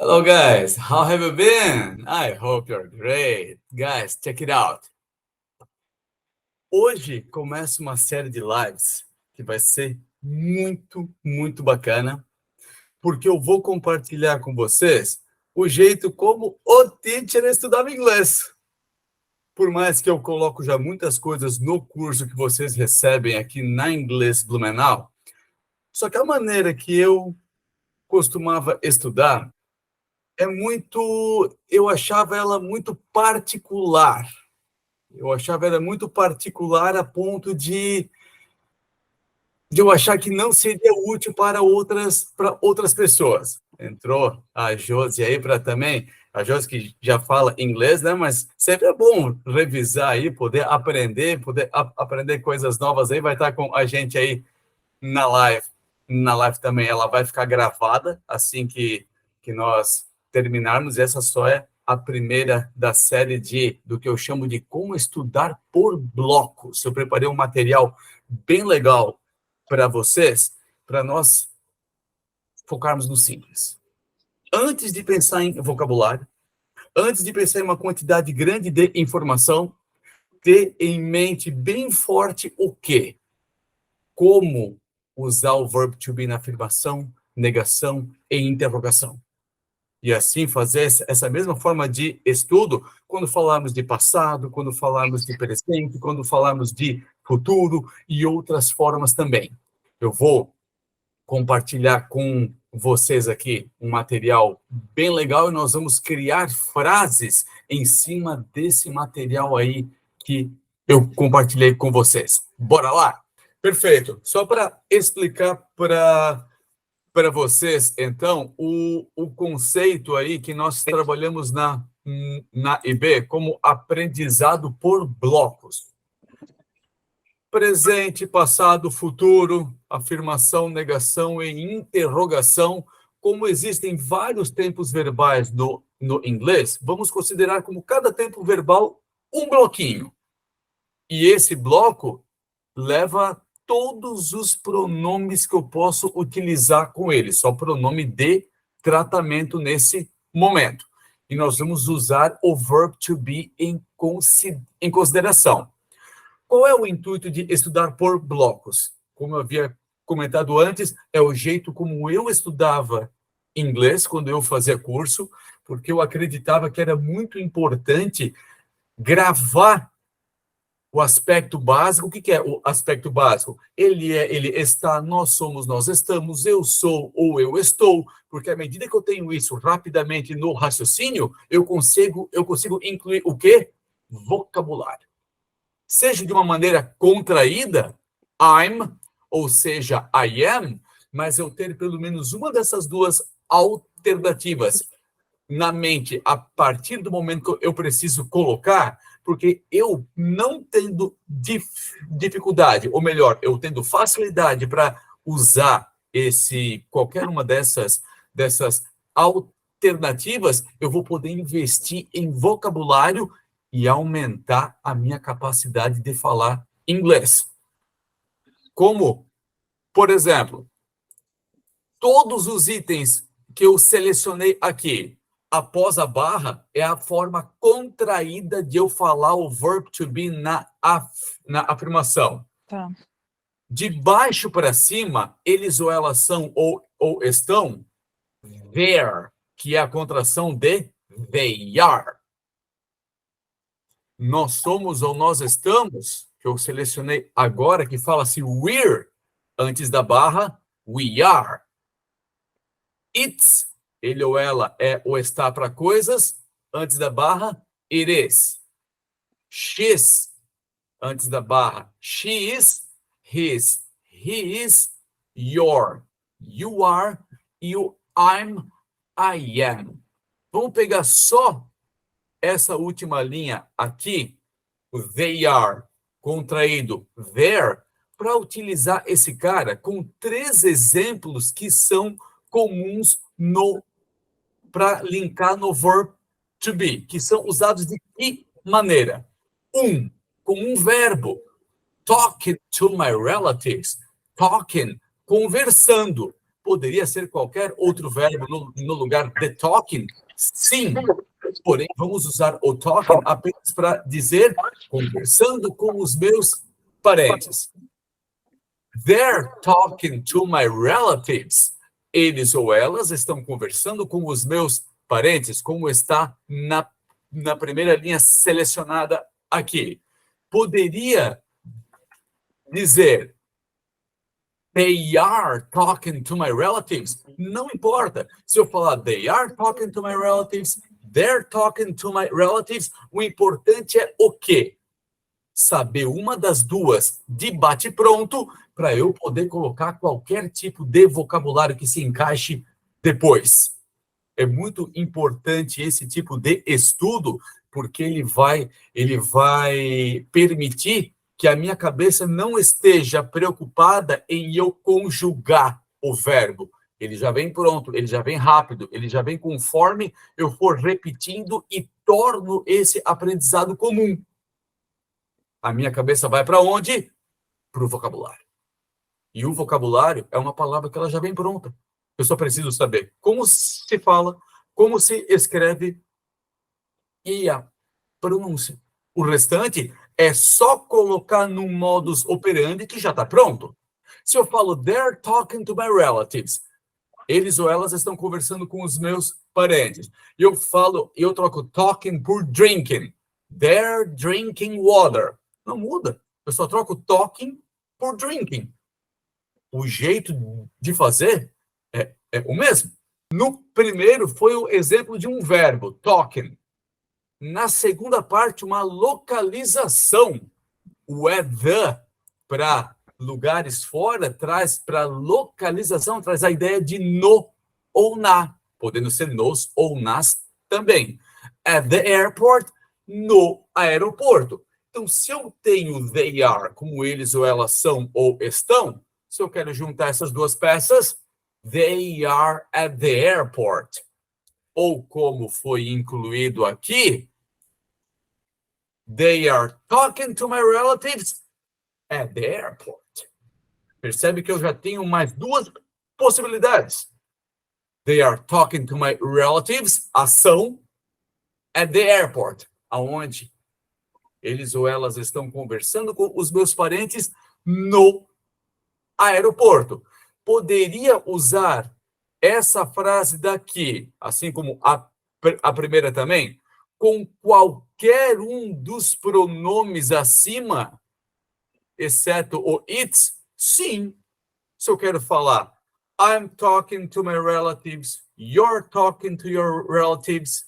Hello, guys. How have you been? I hope you're great. Guys, check it out. Hoje começa uma série de lives que vai ser muito bacana, porque eu vou compartilhar com vocês o jeito como o teacher estudava inglês. Por mais que eu coloco já muitas coisas no curso que vocês recebem aqui na Inglês Blumenau, só que a maneira que eu costumava estudar eu achava ela muito particular. Eu achava ela muito particular a ponto de eu achar que não seria útil para outras pessoas. Entrou a Josi aí para também, a Josi que já fala inglês, né? Mas sempre é bom revisar aí, poder aprender coisas novas aí, vai estar com a gente aí na live. Na live também ela vai ficar gravada assim que nós terminarmos. Essa só é a primeira da série do que eu chamo de como estudar por blocos. Eu preparei um material bem legal para vocês, para nós focarmos no simples. Antes de pensar em vocabulário, antes de pensar em uma quantidade grande de informação, ter em mente bem forte o quê? Como usar o verbo to be na afirmação, negação e interrogação. E assim fazer essa mesma forma de estudo quando falarmos de passado, quando falarmos de presente, quando falarmos de futuro e outras formas também. Eu vou compartilhar com vocês aqui um material bem legal e nós vamos criar frases em cima desse material aí que eu compartilhei com vocês. Bora lá? Perfeito. Só para explicar para vocês, então, o conceito aí que nós trabalhamos na IB como aprendizado por blocos. Presente, passado, futuro, afirmação, negação e interrogação. Como existem vários tempos verbais no inglês, vamos considerar como cada tempo verbal um bloquinho. E esse bloco leva todos os pronomes que eu posso utilizar com ele, só pronome de tratamento nesse momento. E nós vamos usar o verb to be em consideração. Qual é o intuito de estudar por blocos? Como eu havia comentado antes, é o jeito como eu estudava inglês quando eu fazia curso, porque eu acreditava que era muito importante gravar o aspecto básico. O que é o aspecto básico? Ele está, nós somos, nós estamos, eu sou ou eu estou, porque à medida que eu tenho isso rapidamente no raciocínio, eu consigo incluir o quê? Vocabulário. Seja de uma maneira contraída, I'm, ou seja, I am, mas eu ter pelo menos uma dessas duas alternativas na mente a partir do momento que eu preciso colocar, porque eu não tendo dificuldade, ou melhor, eu tendo facilidade para usar qualquer uma dessas alternativas, eu vou poder investir em vocabulário e aumentar a minha capacidade de falar inglês. Como, por exemplo, todos os itens que eu selecionei aqui, após a barra, é a forma contraída de eu falar o verb to be na afirmação. Tá. De baixo para cima, eles ou elas são ou estão, there, que é a contração de they are. Nós somos ou nós estamos, que eu selecionei agora, que fala-se we're, antes da barra, we are. It's, ele ou ela é ou está para coisas, antes da barra, it is. She's, antes da barra, she is, his, he is, your, you are, e o I'm, I am. Vamos pegar só essa última linha aqui, o they are, contraído there, para utilizar esse cara com 3 exemplos que são comuns para linkar no verb to be, que são usados de que maneira? Com um verbo, talking to my relatives, talking, conversando. Poderia ser qualquer outro verbo no lugar de talking? Sim. Porém, vamos usar o talking apenas para dizer conversando com os meus parentes. They're talking to my relatives. Eles ou elas estão conversando com os meus parentes, como está na primeira linha selecionada aqui. Poderia dizer they are talking to my relatives. Não importa. Se eu falar they are talking to my relatives, they're talking to my relatives, o importante é o quê? Saber uma das duas de bate-pronto para eu poder colocar qualquer tipo de vocabulário que se encaixe depois. É muito importante esse tipo de estudo, porque ele vai permitir que a minha cabeça não esteja preocupada em eu conjugar o verbo. Ele já vem pronto, ele já vem rápido, ele já vem conforme eu for repetindo e torno esse aprendizado comum. A minha cabeça vai para onde? Para o vocabulário. E o vocabulário é uma palavra que ela já vem pronta. Eu só preciso saber como se fala, como se escreve e a pronúncia. O restante é só colocar num modus operandi que já está pronto. Se eu falo, they're talking to my relatives, eles ou elas estão conversando com os meus parentes. E eu troco talking por drinking. They're drinking water. Não muda. Eu só troco talking por drinking. O jeito de fazer é o mesmo. No primeiro foi o exemplo de um verbo, talking. Na segunda parte, uma localização. O the para lugares fora traz para localização, traz a ideia de no ou na, podendo ser nos ou nas também. At the airport, no aeroporto. Então, se eu tenho they are, como eles ou elas são ou estão, se eu quero juntar essas duas peças, they are at the airport. Ou como foi incluído aqui, they are talking to my relatives at the airport. Percebe que eu já tenho mais duas possibilidades. They are talking to my relatives, ação, at the airport, aonde eles ou elas estão conversando com os meus parentes no aeroporto. Poderia usar essa frase daqui, assim como a primeira também, com qualquer um dos pronomes acima, exceto o it? Sim. Se eu quero falar, I'm talking to my relatives, you're talking to your relatives,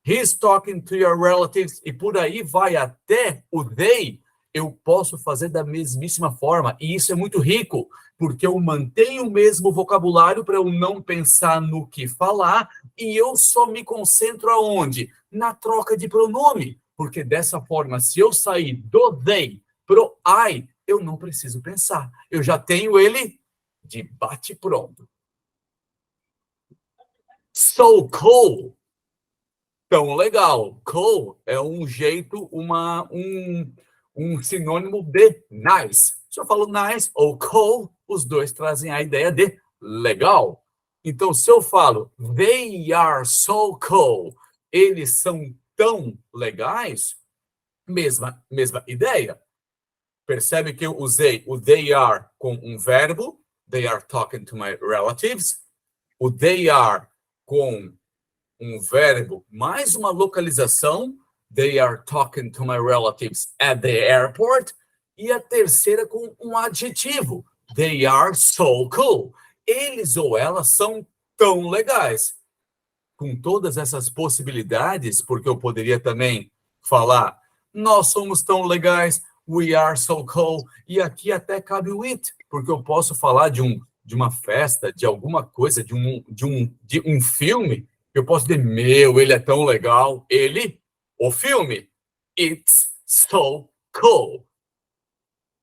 he's talking to your relatives, e por aí vai até o they, eu posso fazer da mesmíssima forma. E isso é muito rico, porque eu mantenho o mesmo vocabulário para eu não pensar no que falar, e eu só me concentro aonde? Na troca de pronome. Porque dessa forma, se eu sair do they pro I, eu não preciso pensar. Eu já tenho ele de bate-pronto. So cool. Tão legal. Cool é um jeito, um sinônimo de nice. Se eu falo nice ou cool, os dois trazem a ideia de legal. Então, se eu falo they are so cool, eles são tão legais, mesma ideia. Percebe que eu usei o they are com um verbo, they are talking to my relatives, o they are com um verbo mais uma localização, they are talking to my relatives at the airport, e a terceira com um adjetivo, they are so cool. Eles ou elas são tão legais. Com todas essas possibilidades, porque eu poderia também falar, nós somos tão legais, we are so cool, e aqui até cabe o it, porque eu posso falar de uma festa, de alguma coisa, de um filme, eu posso dizer, ele é tão legal, o filme, it's so cool.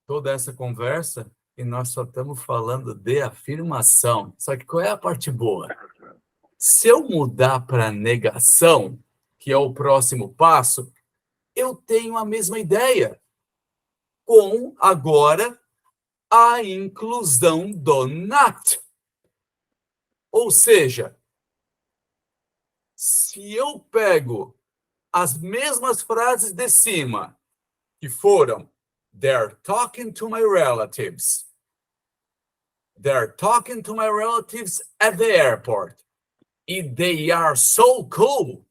Toda essa conversa, e nós só estamos falando de afirmação. Só que qual é a parte boa? Se eu mudar para negação, que é o próximo passo, eu tenho a mesma ideia, com agora a inclusão do not. Ou seja, se eu pego as mesmas frases de cima, que foram they're talking to my relatives. They're talking to my relatives at the airport. E they are so cool.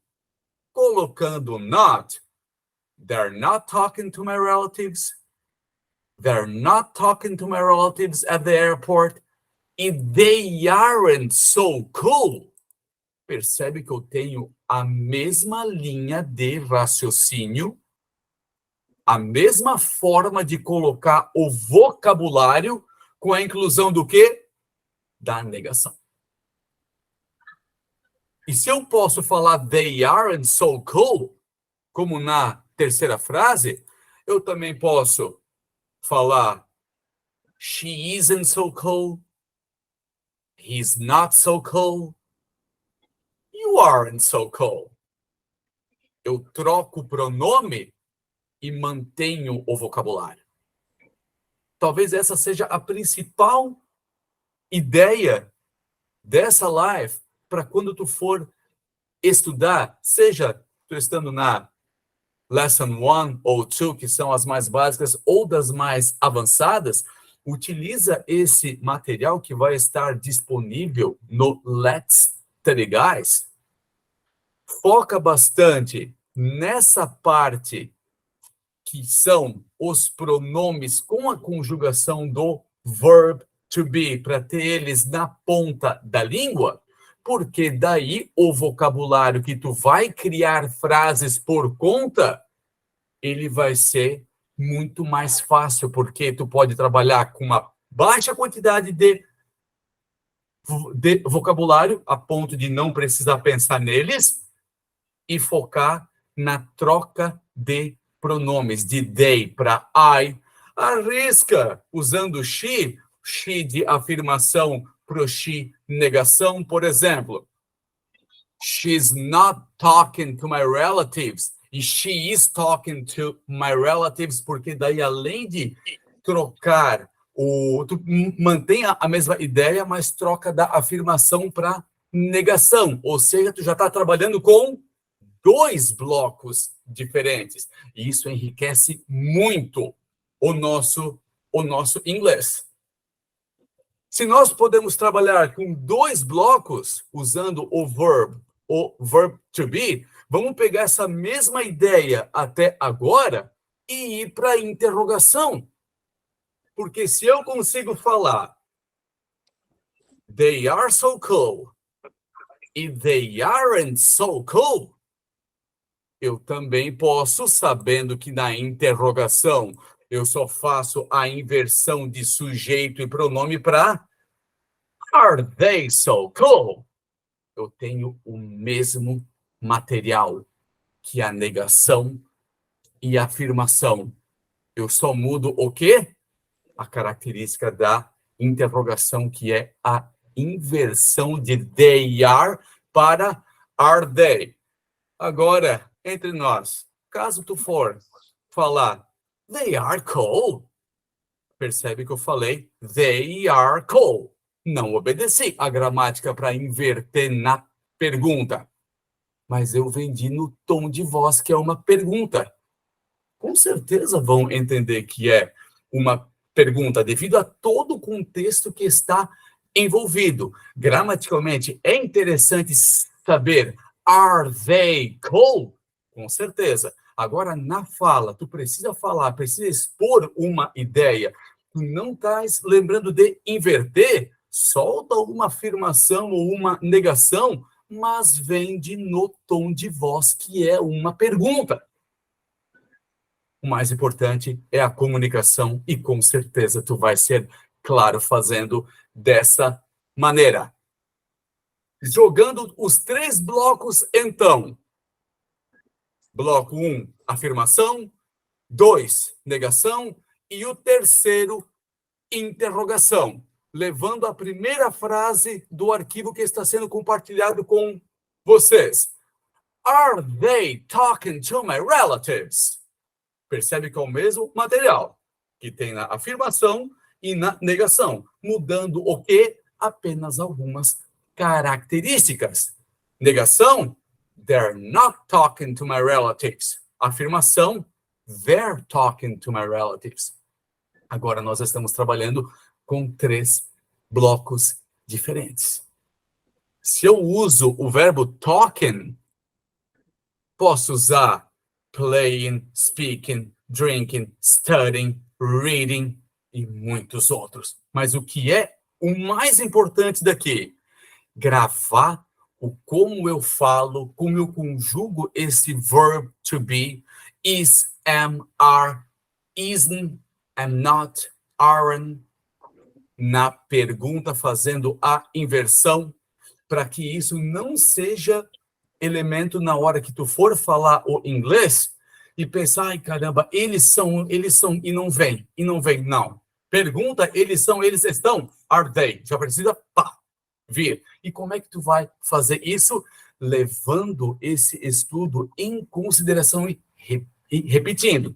Colocando not, they're not talking to my relatives. They're not talking to my relatives at the airport. E they aren't so cool. Percebe que eu tenho a mesma linha de raciocínio, a mesma forma de colocar o vocabulário com a inclusão do quê? Da negação. E se eu posso falar they aren't so cool, como na terceira frase, eu também posso falar she isn't so cool, he's not so cool, you aren't so cool. Eu troco o pronome e mantenho o vocabulário. Talvez essa seja a principal ideia dessa live para quando tu for estudar, seja tu estando na Lesson 1 ou 2, que são as mais básicas, ou das mais avançadas, utiliza esse material que vai estar disponível no Let's Study Guys. Foca bastante nessa parte que são os pronomes com a conjugação do verb to be, para ter eles na ponta da língua, porque daí o vocabulário que tu vai criar frases por conta, ele vai ser muito mais fácil, porque tu pode trabalhar com uma baixa quantidade de vocabulário, a ponto de não precisar pensar neles, e focar na troca de pronomes, de they para I. Arrisca usando she de afirmação pro she negação, por exemplo. She's not talking to my relatives. E she is talking to my relatives, porque daí, além de trocar, tu mantém a mesma ideia, mas troca da afirmação para negação. Ou seja, tu já está trabalhando com dois blocos diferentes. E isso enriquece muito o nosso inglês. Se nós podemos trabalhar com dois blocos, usando o verb to be, vamos pegar essa mesma ideia até agora e ir para a interrogação. Porque se eu consigo falar they are so cool e they aren't so cool, eu também posso, sabendo que na interrogação eu só faço a inversão de sujeito e pronome para are they so cool? Eu tenho o mesmo material que a negação e a afirmação. Eu só mudo o quê? A característica da interrogação, que é a inversão de they are para are they. Agora, entre nós, caso tu for falar they are cool, percebe que eu falei they are cool. Não obedeci a gramática para inverter na pergunta. Mas eu vendi no tom de voz que é uma pergunta. Com certeza vão entender que é uma pergunta, devido a todo o contexto que está envolvido. Gramaticalmente, é interessante saber are they cool? Com certeza. Agora, na fala, tu precisa falar, precisa expor uma ideia. Tu não estás lembrando de inverter, solta uma afirmação ou uma negação, mas vende no tom de voz que é uma pergunta. O mais importante é a comunicação e, com certeza, tu vai ser claro fazendo dessa maneira. Jogando os três blocos, então. Bloco 1, afirmação. 2, negação. E o terceiro, interrogação. Levando a primeira frase do arquivo que está sendo compartilhado com vocês. Are they talking to my relatives? Percebe que é o mesmo material que tem na afirmação e na negação, mudando o quê? Apenas algumas características. Negação, they're not talking to my relatives. Afirmação, they're talking to my relatives. Agora nós estamos trabalhando com 3 blocos diferentes. Se eu uso o verbo talking, posso usar playing, speaking, drinking, studying, reading e muitos outros. Mas o que é o mais importante daqui? Gravar o como eu falo, como eu conjugo esse verb to be, is, am, are, isn't, am not, aren't, na pergunta, fazendo a inversão, para que isso não seja elemento na hora que tu for falar o inglês e pensar, ai caramba, eles são, e não vem, não. Pergunta, eles são, eles estão, are they? Já precisa, vir. E como é que tu vai fazer isso? Levando esse estudo em consideração e repetindo.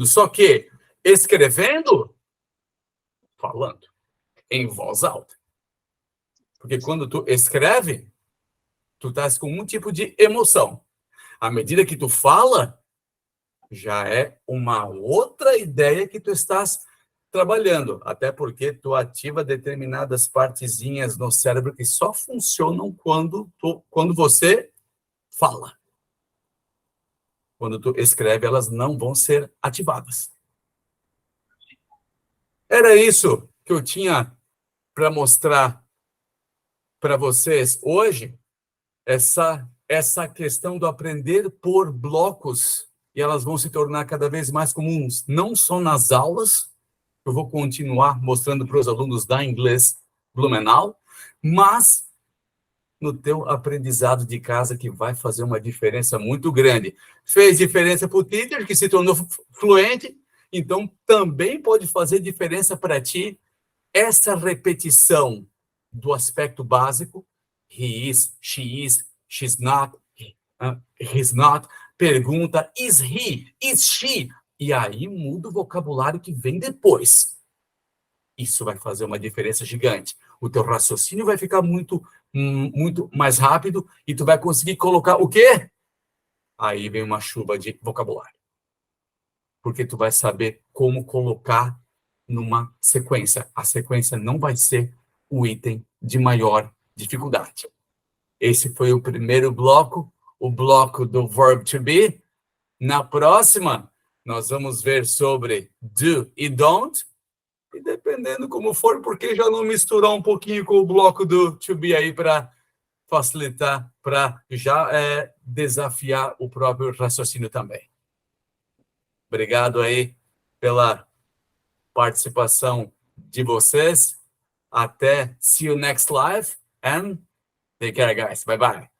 Só que escrevendo, falando em voz alta. Porque quando tu escreve, tu estás com um tipo de emoção. À medida que tu fala, já é uma outra ideia que tu estás trabalhando. Até porque tu ativa determinadas partezinhas no cérebro que só funcionam quando você fala. Quando tu escreve, elas não vão ser ativadas. Era isso que eu tinha para mostrar para vocês hoje. Essa questão do aprender por blocos, e elas vão se tornar cada vez mais comuns, não só nas aulas, eu vou continuar mostrando para os alunos da Inglês Blumenau, mas no teu aprendizado de casa, que vai fazer uma diferença muito grande. Fez diferença para o teacher, que se tornou fluente, então também pode fazer diferença para ti essa repetição do aspecto básico. He is, she is, she's not, he's not. Pergunta, is he, is she? E aí muda o vocabulário que vem depois. Isso vai fazer uma diferença gigante. O teu raciocínio vai ficar muito mais rápido e tu vai conseguir colocar o quê? Aí vem uma chuva de vocabulário. Porque tu vai saber como colocar numa sequência. A sequência não vai ser o item de maior dificuldade. Esse foi o primeiro bloco, o bloco do verb to be. Na próxima, nós vamos ver sobre do e don't. E dependendo como for, porque já não misturar um pouquinho com o bloco do to be aí para facilitar, para já desafiar o próprio raciocínio também. Obrigado aí pela participação de vocês. Até see you next live and take care, guys. Bye bye.